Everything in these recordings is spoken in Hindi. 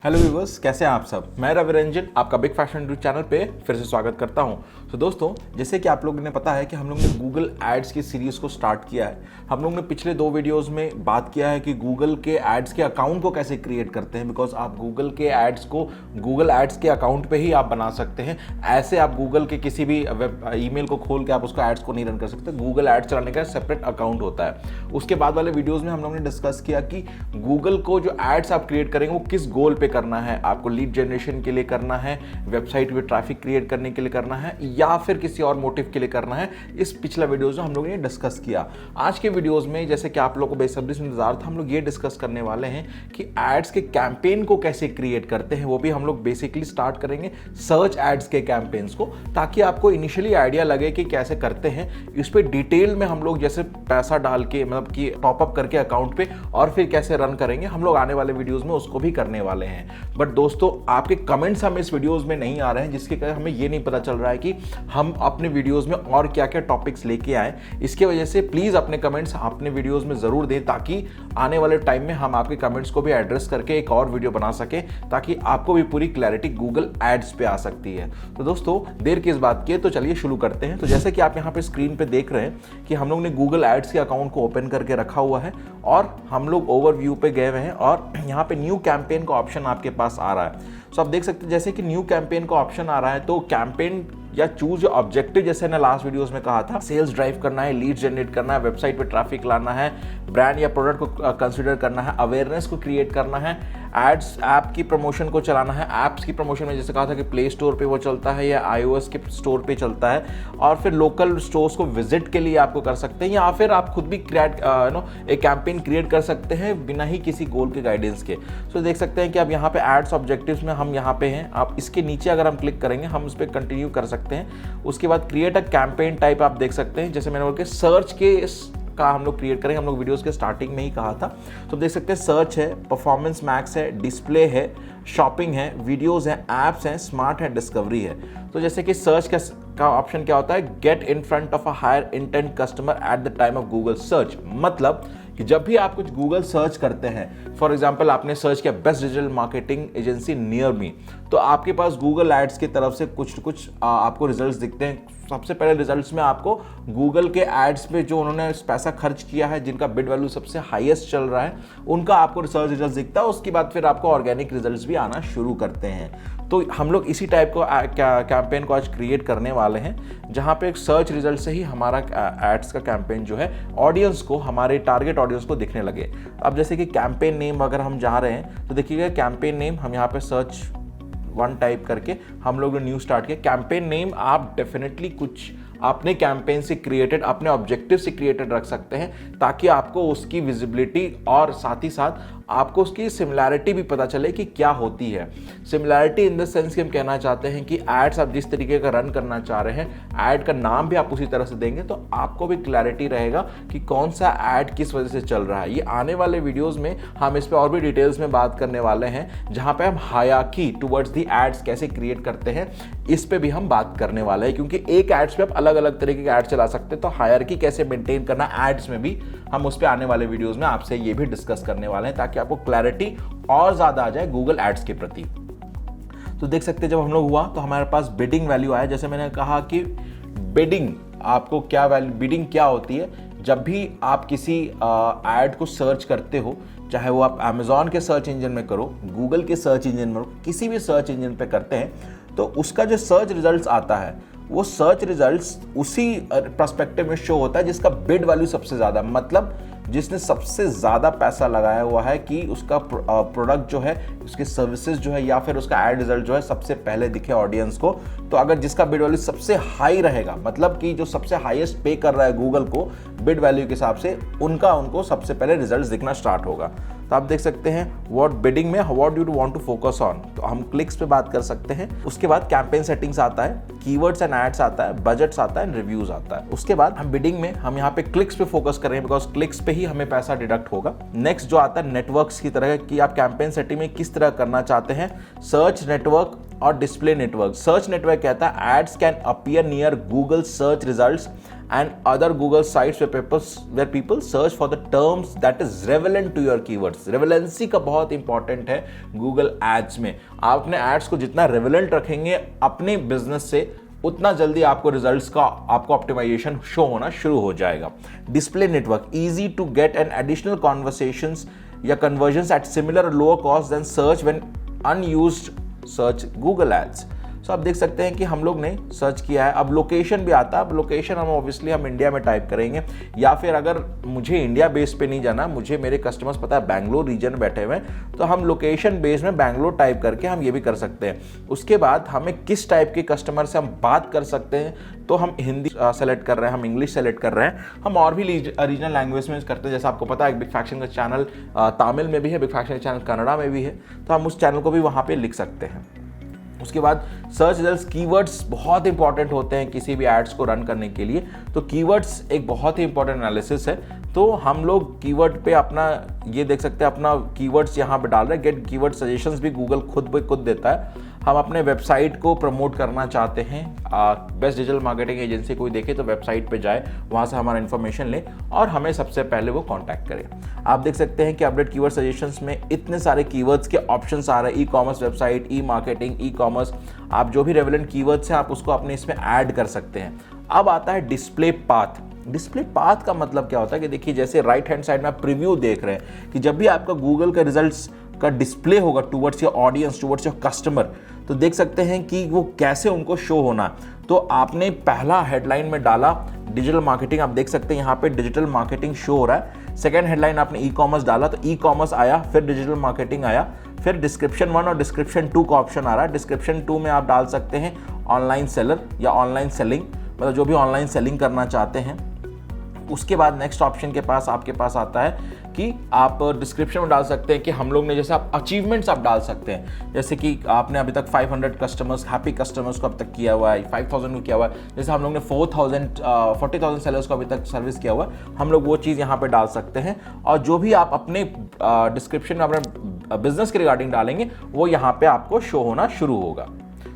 हेलो व्यूवर्स, कैसे हैं आप सब। मैं रवि रंजन आपका बिग फैशन यूट्यूब चैनल पे फिर से स्वागत करता हूं। तो दोस्तों, जैसे कि आप लोगों ने पता है कि हम लोग ने गूगल एड्स की सीरीज़ को स्टार्ट किया है। हम लोग ने पिछले 2 वीडियोस में बात किया है कि गूगल के एड्स के अकाउंट को कैसे क्रिएट करते हैं, बिकॉज आप गूगल के एड्स को गूगल एड्स के अकाउंट पे ही आप बना सकते हैं। ऐसे आप गूगल के किसी भी वेब ईमेल को खोल के आप उसको एड्स को नहीं रन कर सकते। गूगल एड्स चलाने का सेपरेट अकाउंट होता है। उसके बाद वाले वीडियोज़ में हम लोग ने डिस्कस किया कि गूगल को जो एड्स आप क्रिएट करेंगे वो किस गोल पे करना है। आपको लीड जनरेशन के लिए करना है, वेबसाइट पे ट्रैफिक क्रिएट करने के लिए करना है, या फिर किसी और मोटिव के लिए करना है। इस पिछला वीडियोस में हम लोगों ने डिस्कस किया। आज के वीडियोस में, जैसे कि आप लोगों को बेसब्री से इंतजार था, हम लोग ये डिस्कस करने वाले हैं कि एड्स के कैंपेन को कैसे क्रिएट करते हैं। वो भी हम लोग बेसिकली स्टार्ट करेंगे सर्च एड्स के कैंपेन्स को, ताकि आपको इनिशियली आइडिया लगे कि कैसे करते हैं। इस पर डिटेल में हम लोग जैसे पैसा डाल के, मतलब कि टॉपअप करके अकाउंट पे, और फिर कैसे रन करेंगे, हम लोग आने वाले वीडियोस में उसको भी करने वाले हैं। बट दोस्तों, आपके कमेंट्स हमें इस वीडियोस में नहीं आ रहे हैं, जिसके कारण हमें ये नहीं पता चल रहा है कि हम अपने वीडियोस में और क्या क्या टॉपिक्स लेके आए। इसके वजह से प्लीज अपने कमेंट्स अपने वीडियोस में जरूर दें, ताकि आने वाले टाइम में हम आपके कमेंट्स को भी एड्रेस करके एक और वीडियो बना सके, ताकि आपको भी पूरी क्लैरिटी गूगल एड्स पे आ सकती है। तो दोस्तों, देर किस बात की है, तो चलिए शुरू करते हैं। तो जैसे कि आप यहाँ पे स्क्रीन पे देख रहे हैं कि हम लोग ने गूगल एड्स के अकाउंट को ओपन करके रखा हुआ है, और हम लोग ओवरव्यू पे गए हुए हैं, और यहाँ पे न्यू कैंपेन का ऑप्शन आपके पास आ रहा है। तो आप देख सकते हैं जैसे कि न्यू कैंपेन का ऑप्शन आ रहा है, तो कैंपेन या चूज ऑब्जेक्टिव, जैसे मैंने लास्ट वीडियोस में कहा था, सेल्स ड्राइव करना है, लीड जनरेट करना है, वेबसाइट पे ट्रैफिक लाना है, ब्रांड या प्रोडक्ट को कंसीडर करना है, अवेयरनेस को क्रिएट करना है, एड्स ऐप की प्रमोशन को चलाना है। ऐप्स की प्रमोशन में जैसे कहा था कि प्ले स्टोर पे वो चलता है या iOS के स्टोर पे चलता है, और फिर लोकल स्टोर्स को विजिट के लिए आपको कर सकते हैं, या फिर आप खुद भी एक कैंपेन क्रिएट कर सकते हैं बिना ही किसी गोल के गाइडेंस के। सो देख सकते हैं कि अब यहाँ पे एड्स ऑब्जेक्टिव्स में हम यहाँ पे हैं। आप इसके नीचे अगर हम क्लिक करेंगे, हम उस पर कंटिन्यू कर सकते हैं। उसके बाद क्रिएट अ कैंपेन टाइप आप देख सकते हैं, जैसे मैंने बोल के सर्च के का हम लोग क्रिएट करेंगे। हम लोग वीडियोस के स्टार्टिंग में ही कहा था। तो देख सकते हैं सर्च है, परफॉर्मेंस मैक्स है, डिस्प्ले है, शॉपिंग है, वीडियोस हैं, एप्स हैं, स्मार्ट है, डिस्कवरी है। तो जैसे कि सर्च का ऑप्शन क्या होता है, get in front of a higher intent customer at the time of Google search. मतलब कि जब भी आप कुछ गूगल सर्च करते हैं, फॉर एग्जांपल आपने सर्च किया best digital marketing agency near me, तो आपके पास गूगल एड्स की तरफ से कुछ आपको रिजल्ट्स दिखते हैं। सबसे पहले रिजल्ट्स में आपको गूगल के एड्स पे जो उन्होंने पैसा खर्च किया है, जिनका बिड वैल्यू सबसे हाईएस्ट चल रहा है, उनका आपको रिसर्च रिजल्ट दिखता है। उसके बाद फिर आपको ऑर्गेनिक रिजल्ट्स भी आना शुरू करते हैं। तो हम लोग इसी टाइप को कैंपेन को आज क्रिएट करने वाले हैं, जहां पे एक सर्च रिजल्ट से ही हमारा एड्स का कैंपेन जो है ऑडियंस को, हमारे टारगेट ऑडियंस को दिखने लगे। अब जैसे कि कैंपेन नेम अगर हम जा रहे हैं, तो देखिएगा कैंपेन नेम हम यहाँ पे सर्च 1 टाइप करके हम लोग ने न्यू स्टार्ट किया। कैंपेन नेम आप डेफिनेटली कुछ अपने कैंपेन से क्रिएटेड, अपने ऑब्जेक्टिव से क्रिएटेड रख सकते हैं, ताकि आपको उसकी विजिबिलिटी और साथ ही साथ आपको उसकी सिमिलैरिटी भी पता चले कि क्या होती है। सिमिलैरिटी इन द सेंस कि हम कहना चाहते हैं कि एड्स आप जिस तरीके का रन करना चाह रहे हैं, ऐड का नाम भी आप उसी तरह से देंगे, तो आपको भी क्लैरिटी रहेगा कि कौन सा ऐड किस वजह से चल रहा है। ये आने वाले वीडियोस में हम इस पर और भी डिटेल्स में बात करने वाले हैं, जहां पे हम हायरार्की टुवर्ड्स दी एड्स कैसे क्रिएट करते हैं, इस पे भी हम बात करने वाले हैं। क्योंकि एक एड्स पे आप अलग अलग तरीके के एड चला सकते हैं, तो हायरार्की कैसे मेंटेन करना एड्स में भी हम उस पे आने वाले वीडियोस में आपसे ये भी डिस्कस करने वाले हैं, ताकि आपको क्लैरिटी और ज्यादा आ जाए गूगल एड्स के प्रति। तो देख सकते हैं जब हम लोग हुआ तो हमारे पास बिडिंग वैल्यू आया। जैसे मैंने कहा कि बिडिंग आपको क्या वैल्यू, बिडिंग क्या होती है, जब भी आप किसी ऐड को सर्च करते हो, चाहे वो आप अमेजॉन के सर्च इंजन में करो, गूगल के सर्च इंजन में करो, किसी भी सर्च इंजन पे करते हैं, तो उसका जो सर्च रिजल्ट्स आता है, वो सर्च रिजल्ट्स उसी पर्सपेक्टिव में शो होता है जिसका बिड वैल्यू सबसे ज्यादा, मतलब जिसने सबसे ज्यादा पैसा लगाया हुआ है कि उसका प्रोडक्ट जो है, उसके सर्विसेज जो है, या फिर उसका एड रिजल्ट जो है सबसे पहले दिखे ऑडियंस को। तो अगर जिसका बिड वैल्यू सबसे हाई रहेगा, मतलब कि जो सबसे हाईएस्ट पे कर रहा है गूगल को बिड वैल्यू के हिसाब से, उनको सबसे पहले रिजल्ट्स दिखना स्टार्ट होगा। तो आप देख सकते हैं व्हाट बिडिंग में what do you want to focus on, तो हम क्लिक्स पे बात कर सकते हैं। उसके बाद कैंपेन सेटिंग्स आता है, कीवर्ड्स एंड एड्स आता है, बजट्स आता है, रिव्यूज आता है। उसके बाद हम बिडिंग में हम यहाँ पे क्लिक्स पे फोकस करेंगे, बिकॉज क्लिक्स पे ही हमें पैसा डिडक्ट होगा। नेक्स्ट जो आता है नेटवर्क्स की तरह, कि आप कैंपेन सेटिंग में किस तरह करना चाहते हैं, सर्च नेटवर्क और डिस्प्ले नेटवर्क। सर्च नेटवर्क कहता है ads can appear near Google search results and other Google sites where people search for the terms that is relevant to your keywords। रेवेलेंसी का बहुत इंपॉर्टेंट है गूगल एड्स में। आप अपने एड्स को जितना रेवेलेंट रखेंगे अपने बिजनेस से, उतना जल्दी आपको रिजल्ट्स का आपको ऑप्टिमाइजेशन शो होना शुरू हो जाएगा। Display network, easy to get an additional conversations या conversions at similar lower cost than search when unused search Google ads. तो आप देख सकते हैं कि हम लोग ने सर्च किया है, अब लोकेशन भी आता है। अब लोकेशन हम ऑब्वियसली हम इंडिया में टाइप करेंगे, या फिर अगर मुझे इंडिया बेस पे नहीं जाना, मुझे मेरे कस्टमर्स पता है बैंगलोर रीजन में बैठे हुए हैं, तो हम लोकेशन बेस में बैंगलोर टाइप करके हम ये भी कर सकते हैं। उसके बाद हमें किस टाइप के कस्टमर से हम बात कर सकते हैं, तो हम हिंदी सेलेक्ट कर रहे हैं, हम इंग्लिश सेलेक्ट कर रहे हैं, हम और भी रीजनल लैंग्वेज में करते हैं। जैसे आपको पता है बिग फैक्शन का चैनल तमिल में भी है, बिग फैक्शन का चैनल कन्नड़ा में भी है, तो हम उस चैनल को भी वहाँ पे लिख सकते हैं। उसके बाद सर्च रिजल्ट्स, कीवर्ड्स बहुत इंपॉर्टेंट होते हैं किसी भी एड्स को रन करने के लिए। तो कीवर्ड्स एक बहुत ही इंपॉर्टेंट एनालिसिस है। तो हम लोग कीवर्ड पे अपना ये देख सकते हैं, अपना कीवर्ड्स यहाँ पे डाल रहे हैं। गेट कीवर्ड सजेशंस भी गूगल खुद देता है। हम अपने वेबसाइट को प्रमोट करना चाहते हैं, बेस्ट डिजिटल मार्केटिंग एजेंसी कोई देखे तो वेबसाइट पे जाए, वहाँ से हमारा इन्फॉर्मेशन ले और हमें सबसे पहले वो कॉन्टैक्ट करें। आप देख सकते हैं कि अपडेट कीवर्ड सजेशंस में इतने सारे कीवर्ड्स के ऑप्शंस आ रहे हैं। ई कॉमर्स वेबसाइट, ई मार्केटिंग, ई कॉमर्स, आप जो भी रेवेलेंट कीवर्ड्स हैं आप उसको अपने इसमें ऐड कर सकते हैं। अब आता है डिस्प्ले पाथ। डिस्प्ले पाथ का मतलब क्या होता है कि देखिए, जैसे राइट हैंड साइड में आप प्रीव्यू देख रहे हैं कि जब भी आपका गूगल का रिजल्ट्स का डिस्प्ले होगा towards your audience, towards your customer, तो देख सकते हैं कि वो कैसे उनको शो होना। तो आपने पहला हेडलाइन में डाला डिजिटल मार्केटिंग, आप देख सकते हैं यहाँ पे डिजिटल मार्केटिंग शो हो रहा है। सेकंड हेडलाइन आपने ई कॉमर्स डाला तो ई कॉमर्स आया, फिर डिजिटल मार्केटिंग आया, फिर डिस्क्रिप्शन 1 और डिस्क्रिप्शन 2 का ऑप्शन आ रहा है। डिस्क्रिप्शन 2 में आप डाल सकते हैं ऑनलाइन सेलर या ऑनलाइन सेलिंग, मतलब जो भी ऑनलाइन सेलिंग करना चाहते हैं। उसके बाद नेक्स्ट ऑप्शन के पास आपके पास आता है कि आप डिस्क्रिप्शन में डाल सकते हैं कि हम लोग ने, जैसे आप अचीवमेंट्स आप डाल सकते हैं, जैसे कि आपने अभी तक 500 कस्टमर्स, हैप्पी कस्टमर्स को अब तक किया हुआ है, 5000 को किया हुआ है, जैसे हम लोग ने 40,000 सेलर्स को अभी तक सर्विस किया हुआ है, हम लोग वो चीज़ यहाँ पे डाल सकते हैं। और जो भी आप अपने डिस्क्रिप्शन में अपने बिजनेस के रिगार्डिंग डालेंगे वो यहाँ पे आपको शो होना शुरू होगा।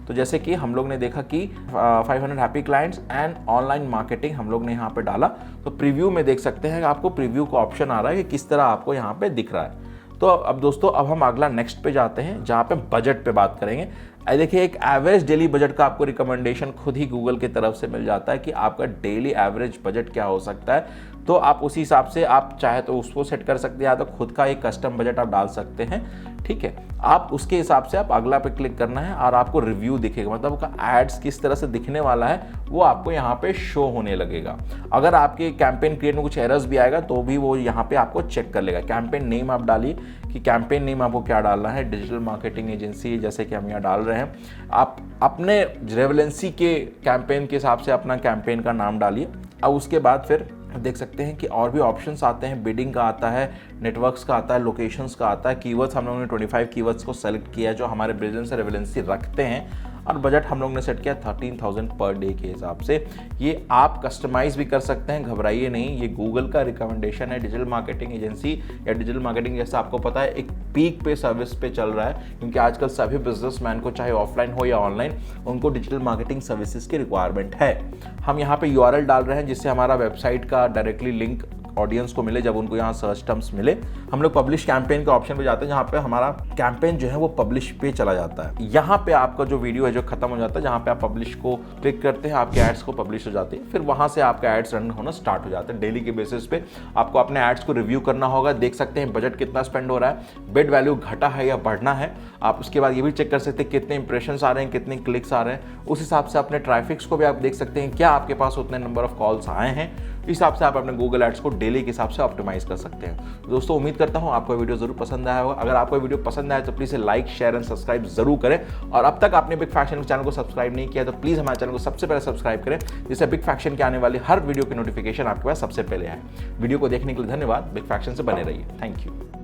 तो जैसे कि हम लोग ने देखा कि 500 happy clients and online marketing हम लोग ने यहाँ पे डाला, तो प्रीव्यू में देख सकते हैं कि आपको प्रीव्यू का ऑप्शन आ रहा है कि किस तरह आपको यहाँ पे दिख रहा है। तो अब दोस्तों, अब हम अगला नेक्स्ट पे जाते हैं जहाँ पे बजट पे बात करेंगे। देखिए, एक एवरेज डेली बजट का आपको रिकमेंडेशन खुद ही गूगल की तरफ से मिल जाता है कि आपका डेली एवरेज बजट क्या हो सकता है। तो आप उसी हिसाब से आप चाहे तो उसको सेट कर सकते हैं, या तो खुद का एक कस्टम बजट आप डाल सकते हैं। ठीक है, आप उसके हिसाब से आप अगला पे क्लिक करना है और आपको रिव्यू दिखेगा, मतलब उसका एड्स किस तरह से दिखने वाला है वो आपको यहाँ पे शो होने लगेगा। अगर आपके कैंपेन क्रिएट में कुछ एरर्स भी आएगा तो भी वो यहाँ पे आपको चेक कर लेगा। कैंपेन नेम आप डालिए कि कैंपेन नेम आपको क्या डालना है, डिजिटल मार्केटिंग एजेंसी जैसे कि हम यहाँ डाल रहे हैं। आप अपने रेवेलेंसी के कैंपेन के हिसाब से अपना कैंपेन का नाम डालिए। अब उसके बाद फिर देख सकते हैं कि और भी ऑप्शंस आते हैं, बिडिंग का आता है, नेटवर्क्स का आता है, लोकेशंस का आता है। कीवर्ड्स हम लोगों ने 25 कीवर्ड्स को सेलेक्ट किया है जो हमारे बिजनेस से रेवेलेंसी रखते हैं, और बजट हम लोग ने सेट किया 13,000 पर डे के हिसाब से। ये आप कस्टमाइज भी कर सकते हैं, घबराइए नहीं, ये गूगल का रिकमेंडेशन है। डिजिटल मार्केटिंग एजेंसी या डिजिटल मार्केटिंग जैसा आपको पता है एक पीक पे सर्विस पे चल रहा है, क्योंकि आजकल सभी बिजनेसमैन को चाहे ऑफलाइन हो या ऑनलाइन उनको डिजिटल मार्केटिंग सर्विसेज की रिक्वायरमेंट है। हम यहाँ पे URL डाल रहे हैं जिससे हमारा वेबसाइट का डायरेक्टली लिंक ऑडियंस को मिले जब उनको यहाँ सर्च टर्म्स मिले। हम लोग पब्लिश कैंपेन के ऑप्शन पे जाते हैं जहाँ पे हमारा कैंपेन जो है वो पब्लिश पे चला जाता है। यहाँ पे आपका जो वीडियो है जो खत्म हो जाता है, जहाँ पे आप पब्लिश को क्लिक करते हैं आपके एड्स को पब्लिश हो जाते हैं, फिर वहाँ से आपका एड्स रन होना स्टार्ट हो जाता है। डेली के बेसिस पे आपको अपने एड्स को रिव्यू करना होगा, देख सकते हैं बजट कितना स्पेंड हो रहा है, बिड वैल्यू घटा है या बढ़ना है। आप उसके बाद ये भी चेक कर सकते हैं कितने इंप्रेशंस आ रहे हैं, कितने क्लिक्स आ रहे हैं। उस हिसाब से अपने ट्रैफिक्स को भी आप देख सकते हैं, क्या आपके पास उतने नंबर ऑफ कॉल्स आए हैं। इस हिसाब से आप अपने गूगल एड्स को डेली के हिसाब से ऑप्टिमाइज कर सकते हैं। दोस्तों, उम्मीद करता हूं आपको वीडियो जरूर पसंद आया होगा। अगर आपको वीडियो पसंद आया तो please like, share and subscribe जरूर करें। और अब तक आपने बिग फैक्शन के चैनल को सब्सक्राइब नहीं किया तो प्लीज़ हमारे चैनल को सबसे पहले सब्सक्राइब करें, जिससे बिग फैक्शन के आने वाली हर वीडियो की नोटिफिकेशन आपके पास सबसे पहले आए। वीडियो को देखने के लिए धन्यवाद। बिग फैक्शन से बने रहिए। Thank you.